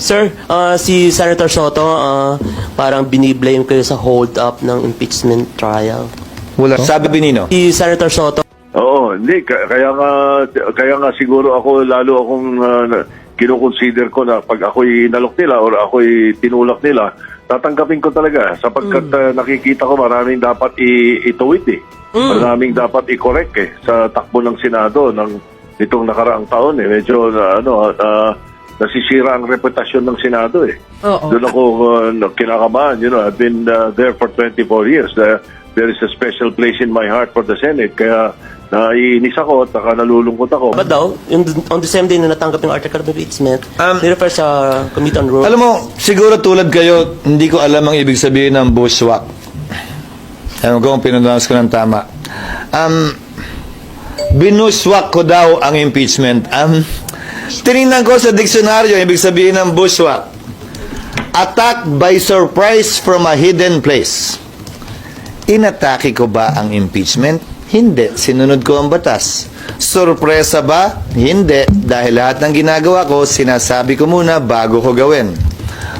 Sir, si Senator Soto, parang biniblame kayo sa hold up ng impeachment trial. Wala. Sabi Binino. Si Senator Soto, Oo, hindi. Kaya nga siguro lalo akong kinoconsider ko na pag ako'y inalok nila or ako'y tinulak nila, tatanggapin ko talaga sapagkat nakikita ko maraming dapat ituwid eh. Maraming dapat i-correct eh sa takbo ng Senado nitong nakaraang taon eh. Medyo nasisira ang reputasyon ng Senado eh. Doon ako kinakabahan. I've been there for 24 years. There is a special place in my heart for the Senate. Kaya naiinis ako at nalulungkot ako. ba daw, on the same day na natanggap yung article of impeachment, nirefer sa Committee on Rules. Alam mo, siguro tulad kayo, hindi ko alam ang ibig sabihin ng bushwhack. Alam ko kung pinunawas ko ng tama. Binushwhack ko daw ang impeachment. Tinignan ko sa diksyonaryo, ibig sabihin ng bushwhack. Attack by surprise from a hidden place. Inatake ko ba ang impeachment? Hindi. Sinunod ko ang batas. Sorpresa ba? Hindi. Dahil lahat ng ginagawa ko, sinasabi ko muna bago ko gawin.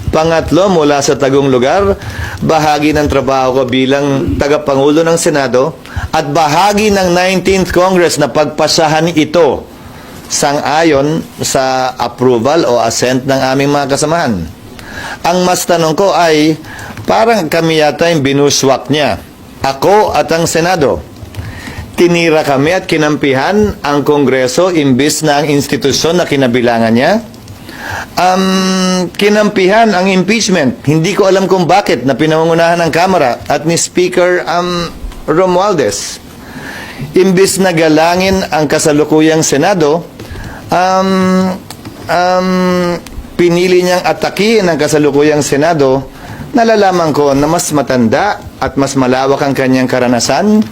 Pangatlo, mula sa tagong lugar, bahagi ng trabaho ko bilang tagapangulo ng Senado at bahagi ng 19th Congress na pagpasahan ito sang-ayon sa approval o assent ng aming mga kasamahan. Ang mas tanong ko ay, parang kami yata yung binuswak niya. Ako at ang Senado. Tinira kami at kinampihan ang Kongreso imbis na ang institusyon na kinabilangan niya. Kinampihan ang impeachment. Hindi ko alam kung bakit na pinangungunahan ng Kamara at ni Speaker Romualdez. Imbis na galangin ang kasalukuyang Senado, pinili niyang atakihin ang kasalukuyang Senado. Nalalaman ko na mas matanda at mas malawak ang kanyang karanasan,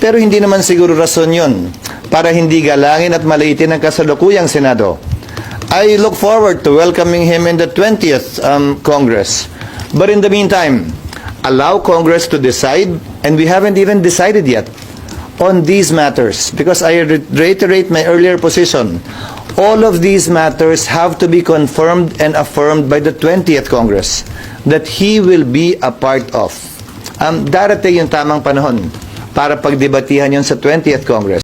pero hindi naman siguro rason yun para hindi galangin at maliitin ang kasalukuyang Senado. I look forward to welcoming him in the 20th Congress. But in the meantime, allow Congress to decide, and we haven't even decided yet on these matters, because I reiterate my earlier position. All of these matters have to be confirmed and affirmed by the 20th Congress that he will be a part of. Darating yung tamang panahon para pagdebatihan yun sa 20th Congress.